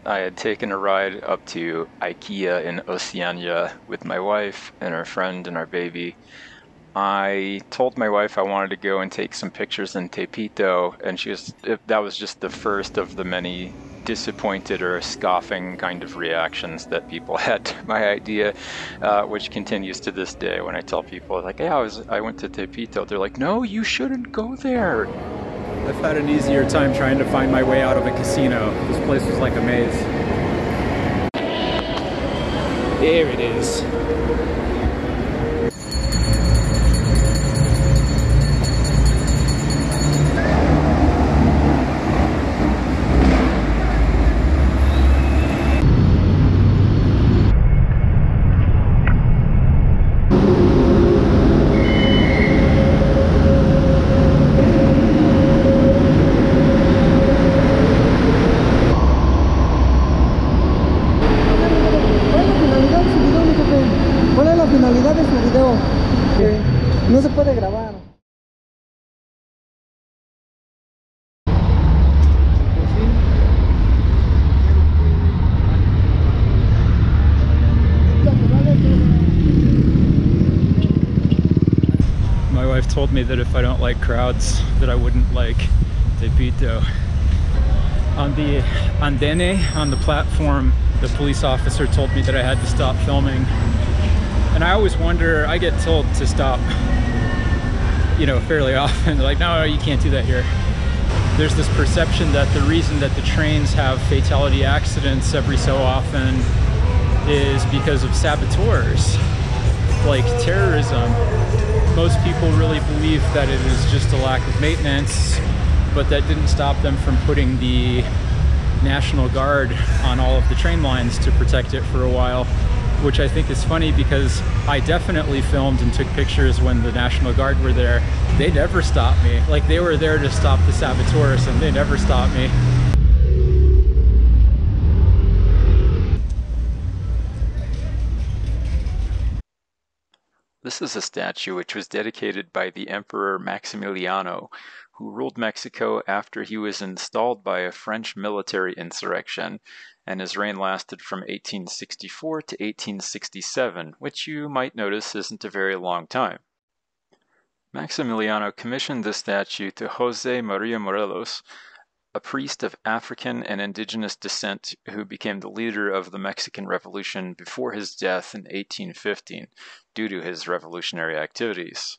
I had taken a ride up to IKEA in Oceania with my wife and our friend and our baby. I told my wife I wanted to go and take some pictures in Tepito, and that was just the first of the many disappointed or scoffing kind of reactions that people had to my idea, which continues to this day when I tell people, like, hey, I went to Tepito. They're like, no, you shouldn't go there. I've had an easier time trying to find my way out of a casino. This place was like a maze. There it is. No se puede grabar. My wife told me that if I don't like crowds, that I wouldn't like Tepito. On the andene, on the platform, the police officer told me that I had to stop filming. And I always wonder, I get told to stop, fairly often. Like, no, you can't do that here. There's this perception that the reason that the trains have fatality accidents every so often is because of saboteurs, like terrorism. Most people really believe that it is just a lack of maintenance, but that didn't stop them from putting the National Guard on all of the train lines to protect it for a while. Which I think is funny because I definitely filmed and took pictures when the National Guard were there. They never stopped me. Like, they were there to stop the saboteurs and they never stopped me. This is a statue which was dedicated by the Emperor Maximiliano, who ruled Mexico after he was installed by a French military insurrection, and his reign lasted from 1864 to 1867, which you might notice isn't a very long time. Maximiliano commissioned this statue to Jose Maria Morelos, a priest of African and indigenous descent who became the leader of the Mexican Revolution before his death in 1815 due to his revolutionary activities.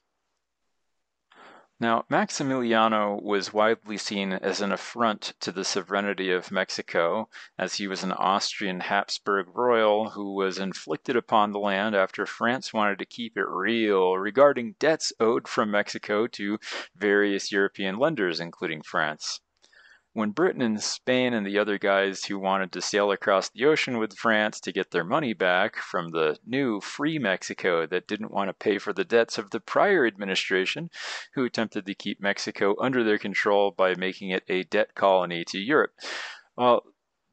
Now, Maximiliano was widely seen as an affront to the sovereignty of Mexico, as he was an Austrian Habsburg royal who was inflicted upon the land after France wanted to keep it real regarding debts owed from Mexico to various European lenders, including France. When Britain and Spain and the other guys who wanted to sail across the ocean with France to get their money back from the new free Mexico that didn't want to pay for the debts of the prior administration, who attempted to keep Mexico under their control by making it a debt colony to Europe. Well,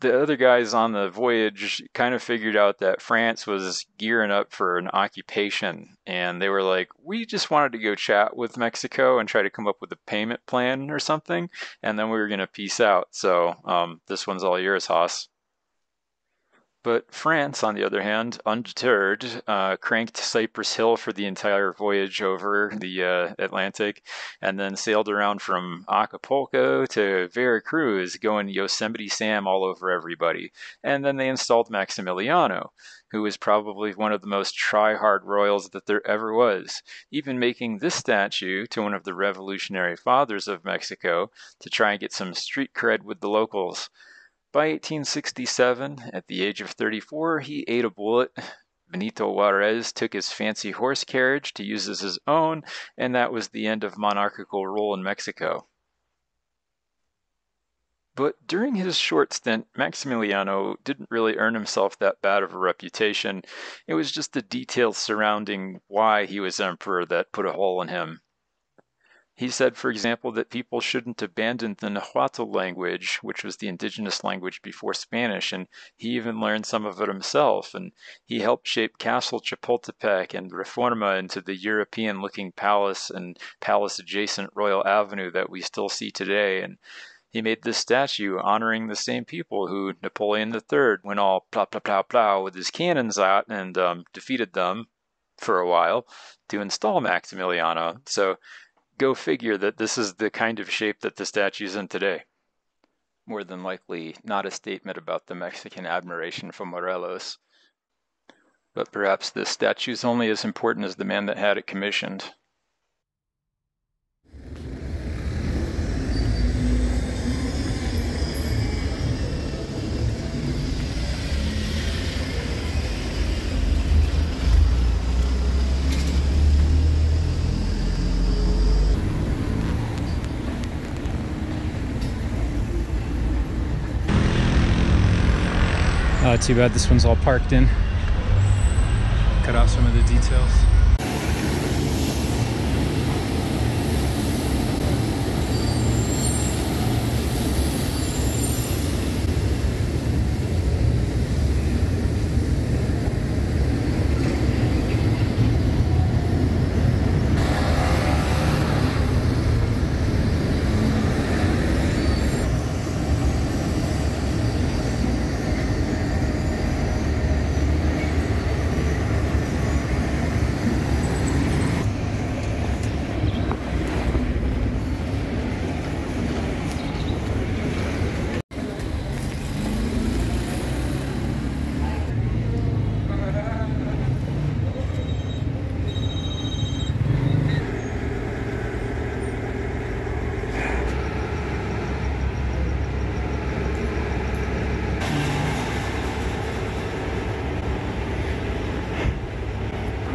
the other guys on the voyage kind of figured out that France was gearing up for an occupation, and they were like, we just wanted to go chat with Mexico and try to come up with a payment plan or something, and then we were going to peace out. So this one's all yours, Haas. But France, on the other hand, undeterred, cranked Cypress Hill for the entire voyage over the Atlantic, and then sailed around from Acapulco to Veracruz, going Yosemite Sam all over everybody. And then they installed Maximiliano, who was probably one of the most try-hard royals that there ever was, even making this statue to one of the revolutionary fathers of Mexico to try and get some street cred with the locals. By 1867, at the age of 34, he ate a bullet. Benito Juarez took his fancy horse carriage to use as his own, and that was the end of monarchical rule in Mexico. But during his short stint, Maximiliano didn't really earn himself that bad of a reputation. It was just the details surrounding why he was emperor that put a hole in him. He said, for example, that people shouldn't abandon the Nahuatl language, which was the indigenous language before Spanish, and he even learned some of it himself, and he helped shape Castle Chapultepec and Reforma into the European-looking palace and palace-adjacent Royal Avenue that we still see today, and He made this statue honoring the same people who Napoleon III went all plow, plow, plow, plow with his cannons out and defeated them for a while to install Maximiliano. So go figure that this is the kind of shape that the statue's in today. More than likely not a statement about the Mexican admiration for Morelos. But perhaps this statue's only as important as the man that had it commissioned. Too bad this one's all parked in. Cut off some of the details.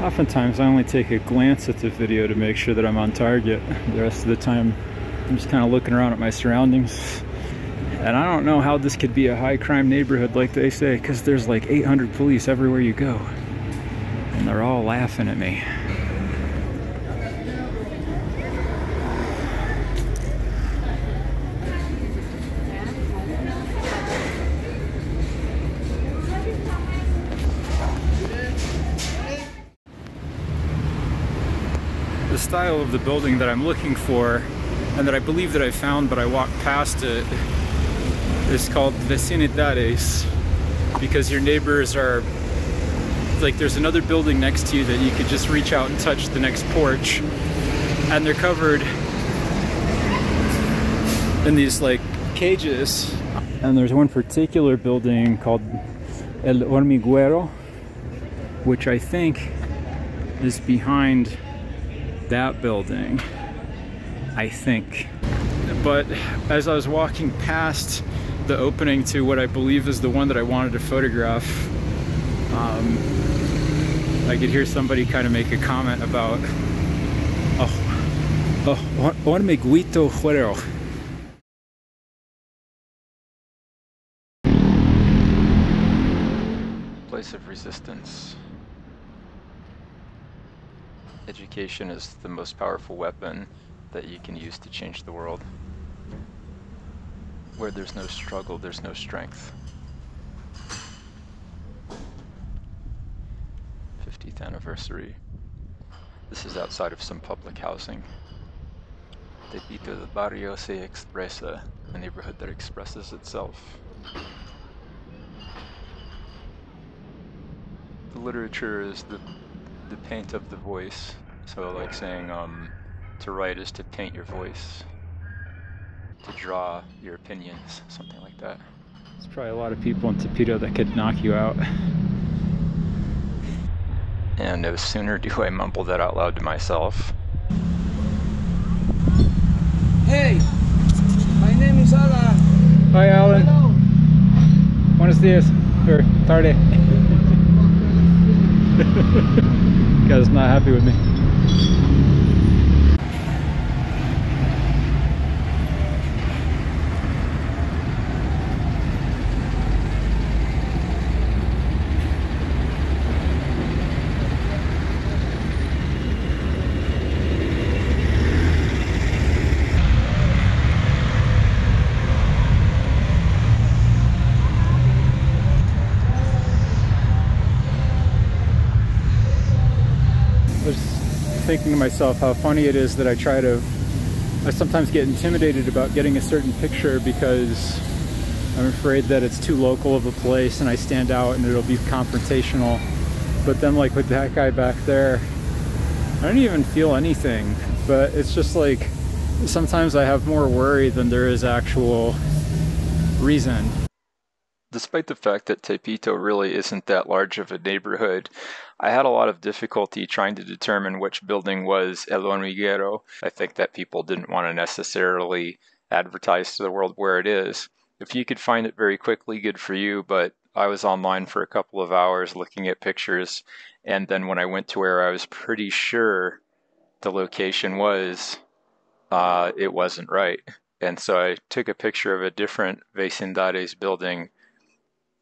Oftentimes I only take a glance at the video to make sure that I'm on target. The rest of the time I'm just kind of looking around at my surroundings. And I don't know how this could be a high crime neighborhood like they say, because there's like 800 police everywhere you go. And they're all laughing at me. The style of the building that I'm looking for, and that I believe that I found, but I walked past it, is called vecinidades, because your neighbors are, like, there's another building next to you that you could just reach out and touch the next porch, and they're covered in these like cages. And there's one particular building called El Hormiguero, which I think is behind that building, I think. But as I was walking past the opening to what I believe is the one that I wanted to photograph, I could hear somebody kind of make a comment about Hormiguero. Place of resistance. Education is the most powerful weapon that you can use to change the world. Where there's no struggle, there's no strength. 50th anniversary. This is outside of some public housing. Tepito, the barrio se expresa, a neighborhood that expresses itself. The literature is the paint of the voice. So like saying to write is to paint your voice, to draw your opinions, something like that. There's probably a lot of people in Tepito that could knock you out. And no sooner do I mumble that out loud to myself. Hey, my name is Alan. Hi Alan. Hello. Buenos dias. Or tarde. Guy's not happy with me. Thinking to myself how funny it is that I try to I sometimes get intimidated about getting a certain picture because I'm afraid that it's too local of a place and I stand out and it'll be confrontational. But then like with that guy back there, I don't even feel anything, but it's just like sometimes I have more worry than there is actual reason. Despite the fact that Tepito really isn't that large of a neighborhood, I had a lot of difficulty trying to determine which building was El Hormiguero. I think that people didn't want to necessarily advertise to the world where it is. If you could find it very quickly, good for you, but I was online for a couple of hours looking at pictures, and then when I went to where I was pretty sure the location was, it wasn't right. And so I took a picture of a different Vecindades building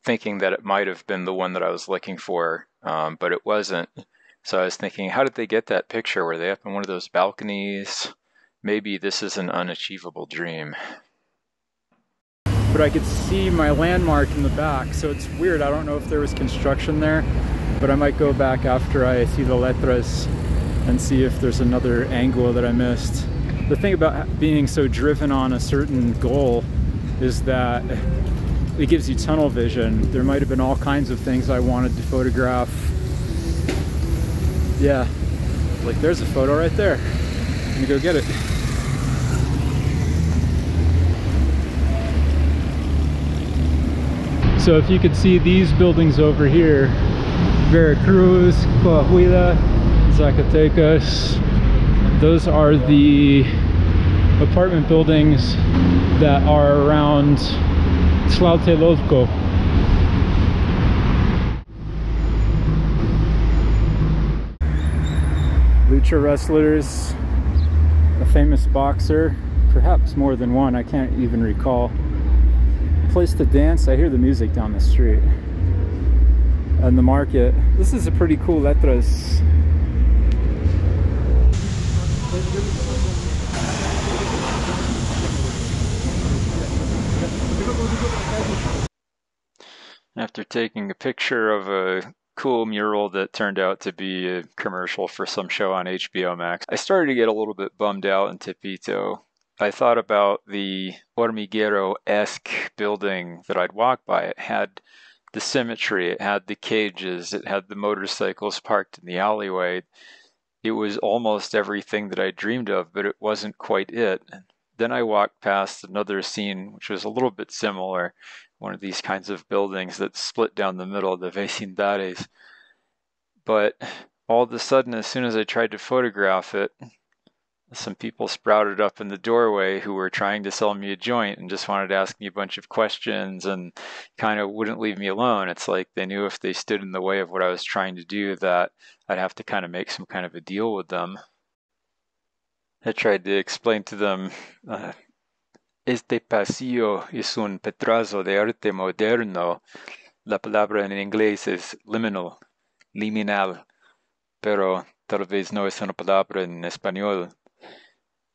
thinking that it might have been the one that I was looking for, but it wasn't. So I was thinking, how did they get that picture? Were they up in one of those balconies? Maybe this is an unachievable dream. But I could see my landmark in the back, so it's weird. I don't know if there was construction there, but I might go back after I see the letras and see if there's another angle that I missed. The thing about being so driven on a certain goal is that it gives you tunnel vision. There might have been all kinds of things I wanted to photograph. Yeah, like there's a photo right there. I'm gonna go get it. So if you could see these buildings over here, Veracruz, Coahuila, Zacatecas, those are the apartment buildings that are around Tlatelolco. Lucha wrestlers, a famous boxer, perhaps more than one, I can't even recall. Place to dance, I hear the music down the street. And the market. This is a pretty cool letras. After taking a picture of a cool mural that turned out to be a commercial for some show on HBO Max, I started to get a little bit bummed out in Tepito. I thought about the Hormiguero-esque building that I'd walk by. It had the symmetry, it had the cages, it had the motorcycles parked in the alleyway. It was almost everything that I dreamed of, but it wasn't quite it. Then I walked past another scene which was a little bit similar, one of these kinds of buildings that split down the middle of the Vecindades. But all of a sudden, as soon as I tried to photograph it, some people sprouted up in the doorway who were trying to sell me a joint and just wanted to ask me a bunch of questions and kind of wouldn't leave me alone. It's like they knew if they stood in the way of what I was trying to do that I'd have to kind of make some kind of a deal with them. I tried to explain to them, este pasillo es un pedazo de arte moderno. La palabra en inglés es liminal, pero tal vez no es una palabra en español.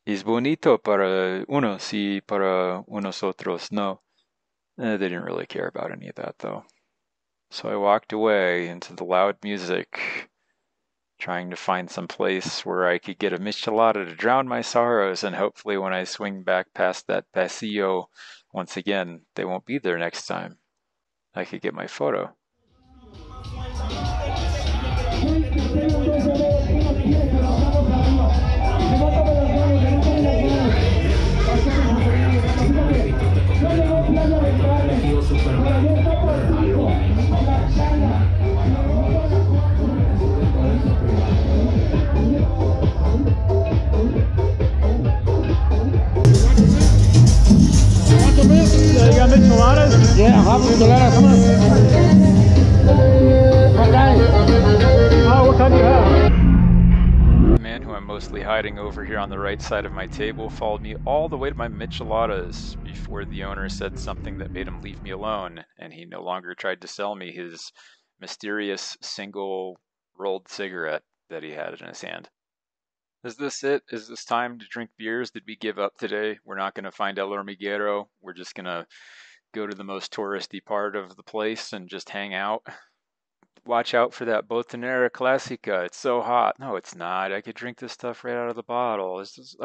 Es bonito para unos y para unos otros no. They didn't really care about any of that though. So I walked away into the loud music, trying to find some place where I could get a michelada to drown my sorrows, and hopefully when I swing back past that pasillo once again, they won't be there next time. I could get my photo. Yeah, you got micheladas? Yeah, I have micheladas. Come on. What kind? Oh, what kind do you have? The man who I'm mostly hiding over here on the right side of my table followed me all the way to my micheladas before the owner said something that made him leave me alone, and he no longer tried to sell me his mysterious single rolled cigarette that he had in his hand. Is this it? Is this time to drink beers? Did we give up today? We're not going to find El Hormiguero. We're just going to go to the most touristy part of the place and just hang out. watch out for that Botanera Classica. It's so hot. No, it's not. I could drink this stuff right out of the bottle. Is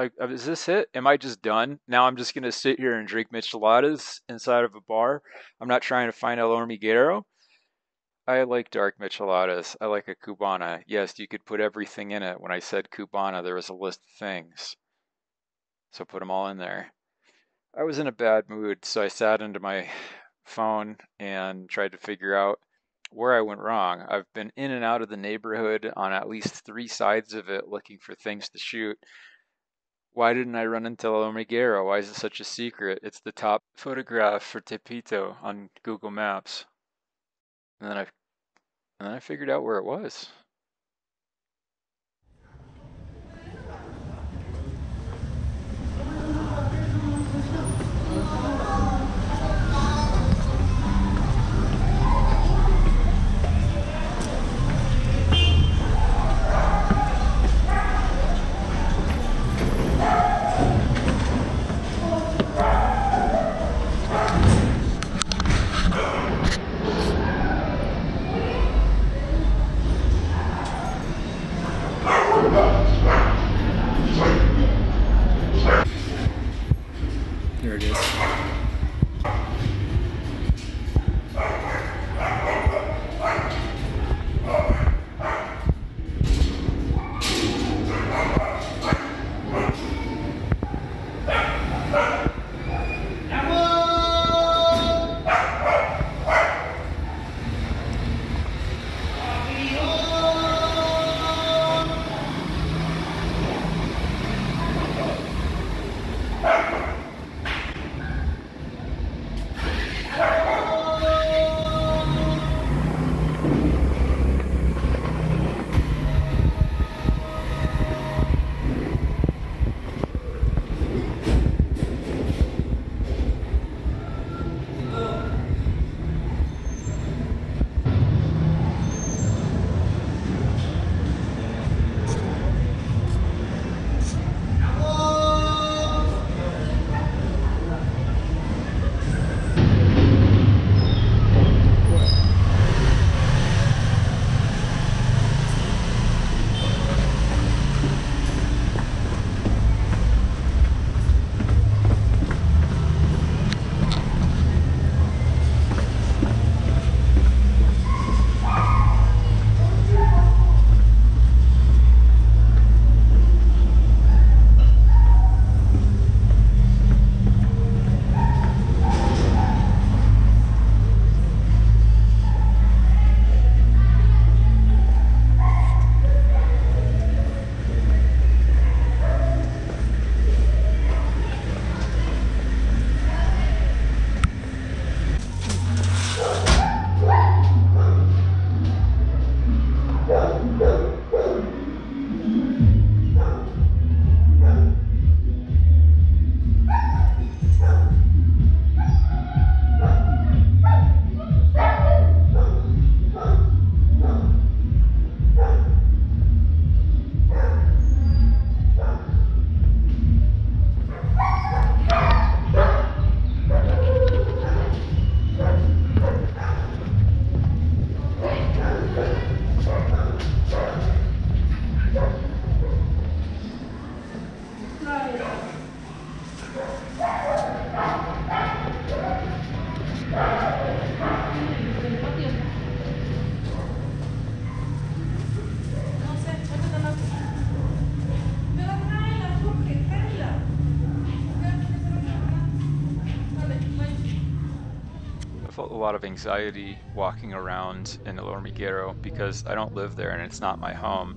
this it? Am I just done? Now I'm just gonna sit here and drink micheladas inside of a bar. I'm not trying to find El Hormiguero. I like dark micheladas. I like a Cubana. Yes, you could put everything in it. When I said Cubana, there was a list of things. So put them all in there. I was in a bad mood, so I sat into my phone and tried to figure out where I went wrong. I've been in and out of the neighborhood on at least 3 sides of it looking for things to shoot. Why didn't I run into El Hormiguero? Why is it such a secret? It's the top photograph for Tepito on Google Maps. And then I figured out where it was. There it is. felt a lot of anxiety walking around in El Hormiguero because I don't live there and it's not my home.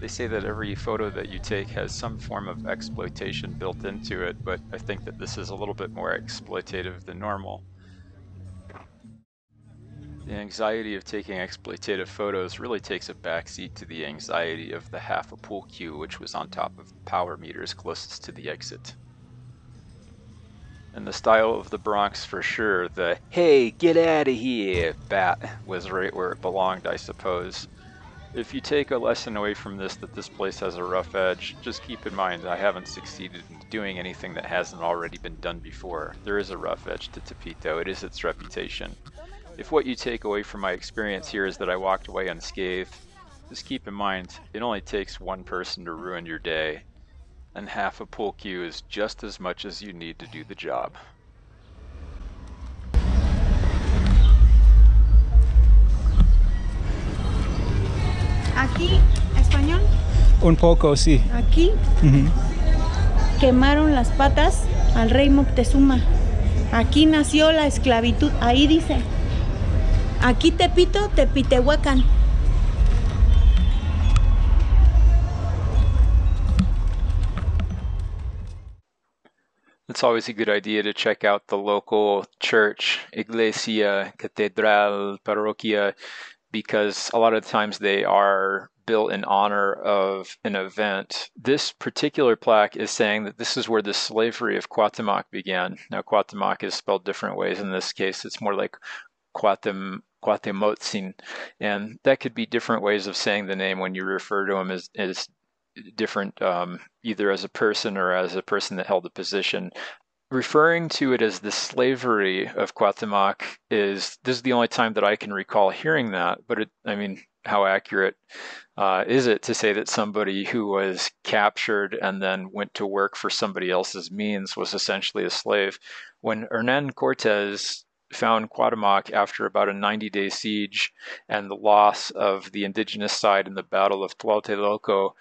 They say that every photo that you take has some form of exploitation built into it, but I think that this is a little bit more exploitative than normal. The anxiety of taking exploitative photos really takes a backseat to the anxiety of the half a pool cue which was on top of the power meters closest to the exit. In the style of the Bronx for sure, the "hey, get out of here" bat was right where it belonged, I suppose. If you take a lesson away from this that this place has a rough edge, just keep in mind I haven't succeeded in doing anything that hasn't already been done before. There is a rough edge to Tepito, it is its reputation. If what you take away from my experience here is that I walked away unscathed, just keep in mind, it only takes one person to ruin your day, and half a pool cue is just as much as you need to do the job. Aquí, español. Un poco, sí. Aquí quemaron las patas al rey Moctezuma. Aquí nació la esclavitud. Ahí dice. Aquí Tepito, Tepitehuacán. It's always a good idea to check out the local church, iglesia, catedral, parroquia, because a lot of times they are built in honor of an event. This particular plaque is saying that this is where the slavery of Cuahtemoc began. Now, Cuahtemoc is spelled different ways. In this case, it's more like Cuahtemotzin, and that could be different ways of saying the name when you refer to him as different, either as a person or as a person that held a position. Referring to it as the slavery of Cuahtemoc this is the only time that I can recall hearing that, but I mean, how accurate is it to say that somebody who was captured and then went to work for somebody else's means was essentially a slave? When Hernan Cortes found Cuahtemoc after about a 90-day siege and the loss of the indigenous side in the Battle of Tlatelolco,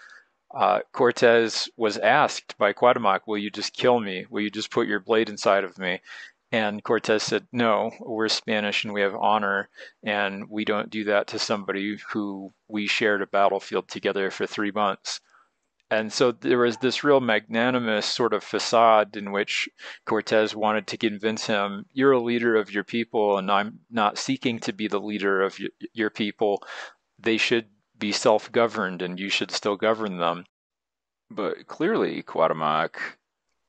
Cortes was asked by Cuahtemoc, will you just kill me? Will you just put your blade inside of me? And Cortes said, no, we're Spanish and we have honor, and we don't do that to somebody who we shared a battlefield together for 3 months. And so there was this real magnanimous sort of facade in which Cortes wanted to convince him, you're a leader of your people, and I'm not seeking to be the leader of your people. They should be self-governed, and you should still govern them. But clearly, Cuahtemoc,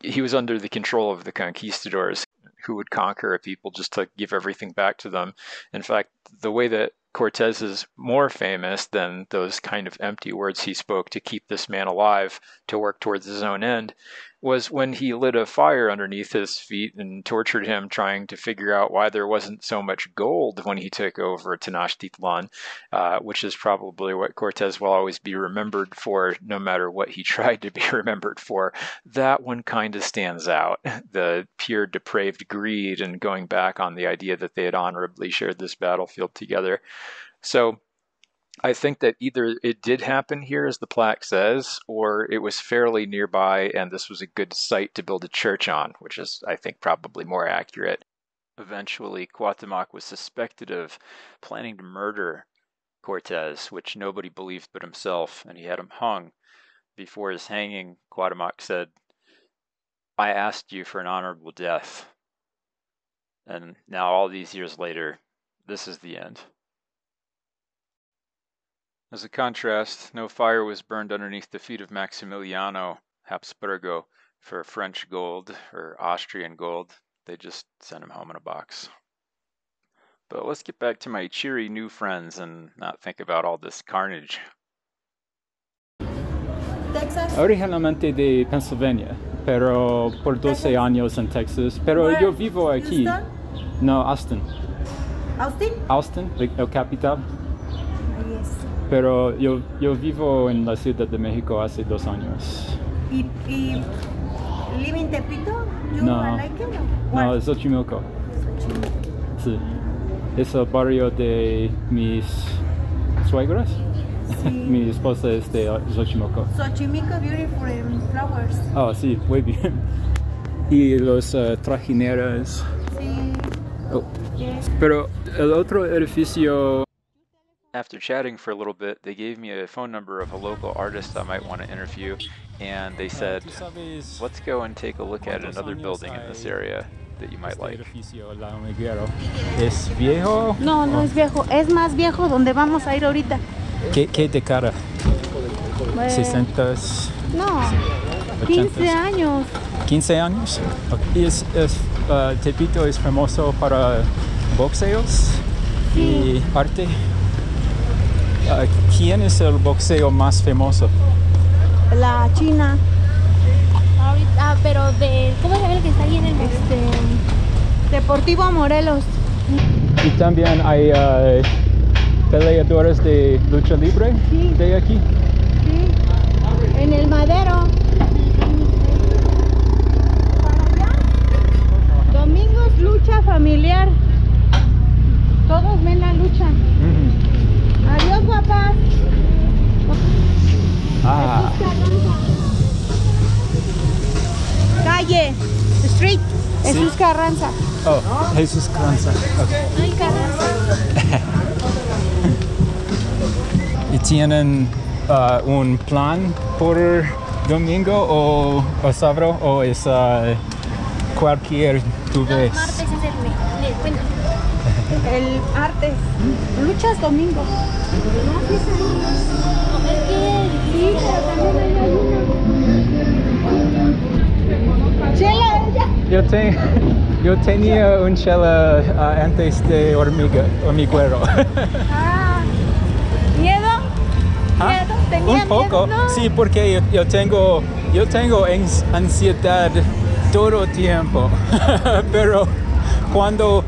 he was under the control of the conquistadors, who would conquer a people just to give everything back to them. In fact, the way that Cortes is more famous than those kind of empty words he spoke to keep this man alive, to work towards his own end, was when he lit a fire underneath his feet and tortured him, trying to figure out why there wasn't so much gold when he took over Tenochtitlan, which is probably what Cortes will always be remembered for, no matter what he tried to be remembered for. That one kind of stands out, the pure depraved greed and going back on the idea that they had honorably shared this battlefield together. So I think that either it did happen here, as the plaque says, or it was fairly nearby and this was a good site to build a church on, which is, I think, probably more accurate. Eventually, Cuahtemoc was suspected of planning to murder Cortes, which nobody believed but himself, and he had him hung. Before his hanging, Cuahtemoc said, I asked you for an honorable death. And now, all these years later, this is the end. As a contrast, no fire was burned underneath the feet of Maximiliano Habsburgo for French gold or Austrian gold. They just sent him home in a box. But let's get back to my cheery new friends and not think about all this carnage. Texas. Originalmente de Pennsylvania, pero por 12 años en Texas. Pero yo vivo aquí. Houston? No, Austin. Austin? Austin, el capital. Yes. Pero yo vivo en la Ciudad de México hace 2 años. ¿Y live in Tepito? You No. like it? No, Xochimilco. Sí. Es el barrio de mis suegros. Sí. Mi esposa es de Xochimilco. Xochimilco, beautiful flowers. Oh, sí, muy bien. Y los trajineras. Sí. Oh. Yes. Pero el otro edificio. After chatting for a little bit, they gave me a phone number of a local artist I might want to interview, and they said, let's go and take a look at another building in this area that you might like. Edificio, el Hormiguero. ¿Es viejo? No, no es viejo. Es más viejo donde vamos a ir ahorita. ¿Qué de cara? 60. No, 80. 15 años. 15 años. Okay. Y Tepito es famoso para boxeos y arte. ¿Quién es el boxeo más famoso? La China. Ahorita, pero ¿cómo se llama el que está ahí en el Deportivo Morelos. Y también hay peleadores de lucha libre Sí. de aquí. Sí. En el Madero. Domingos lucha familiar. Todos ven la lucha. Adiós, guapas. Ah, Calle. Street. Jesús Carranza. oh, Jesús Carranza. Okay. Ay, Carranza. ¿Y tienen un plan por domingo o sábado o es cualquier tu vez? Martes es bueno, El artes. Luchas domingos. es que Sí, pero también hay ayuno. Chela, ella. Yo tenía un chela antes de hormiguero. Ah. ¿Miedo? ¿Ah? ¿Miedo? ¿Tenía Un poco, miedo? No. sí, porque yo tengo ansiedad todo el tiempo, pero cuando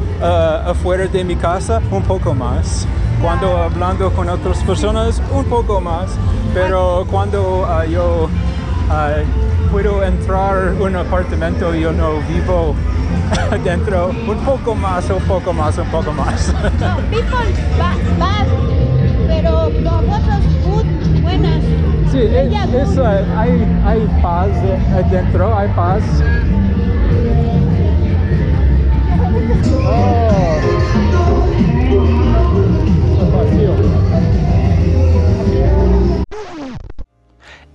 afuera de mi casa un poco más, cuando hablando con otras personas un poco más, pero cuando yo puedo entrar en un apartamento, yo no vivo adentro, un poco más. No, people bad, pero nosotros good, buenas. Sí, Ella good. hay paz adentro, hay paz.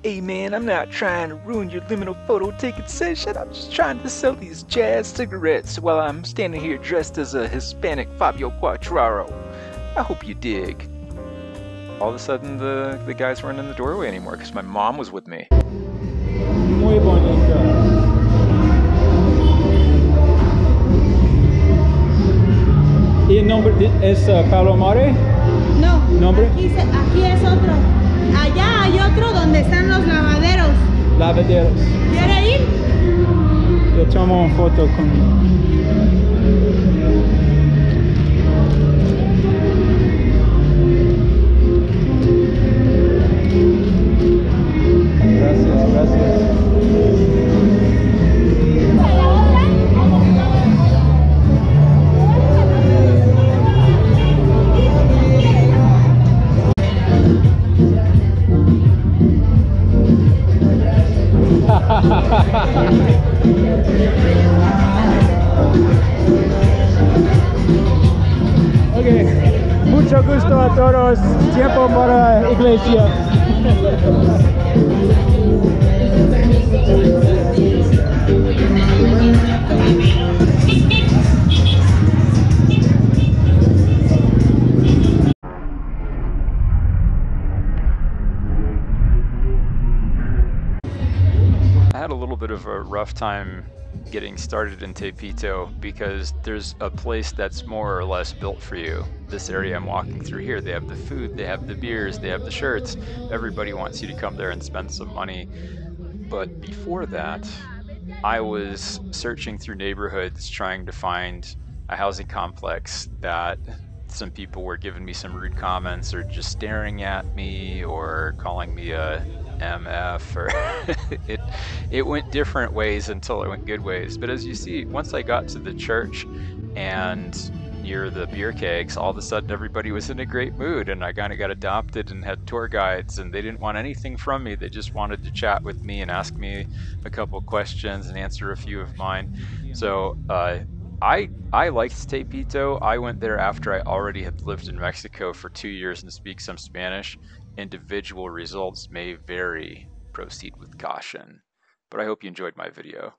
Hey man, I'm not trying to ruin your liminal photo taking session. I'm just trying to sell these jazz cigarettes while I'm standing here dressed as a Hispanic Fabio Quattraro. I hope you dig. All of a sudden, the guys weren't in the doorway anymore because my mom was with me. Muy bonito. ¿Y el nombre es Palomare? No, ¿Nombre? aquí es otro. Allá hay otro donde están los lavaderos. Lavaderos. ¿Quiere ir? Yo tomo una foto con... Gracias. Ok, mucho gusto a todos. Tiempo para la iglesia. I had a little bit of a rough time getting started in Tepito because there's a place that's more or less built for you. This area I'm walking through here, they have the food, they have the beers, they have the shirts. Everybody wants you to come there and spend some money. But before that, I was searching through neighborhoods trying to find a housing complex that some people were giving me some rude comments or just staring at me or calling me a MF or it went different ways until it went good ways. But as you see, once I got to the church and near the beer kegs, all of a sudden everybody was in a great mood and I kind of got adopted and had tour guides and they didn't want anything from me. They just wanted to chat with me and ask me a couple questions and answer a few of mine. So I liked Tepito. I went there after I already had lived in Mexico for 2 years and speak some Spanish. Individual results may vary. Proceed with caution. But I hope you enjoyed my video.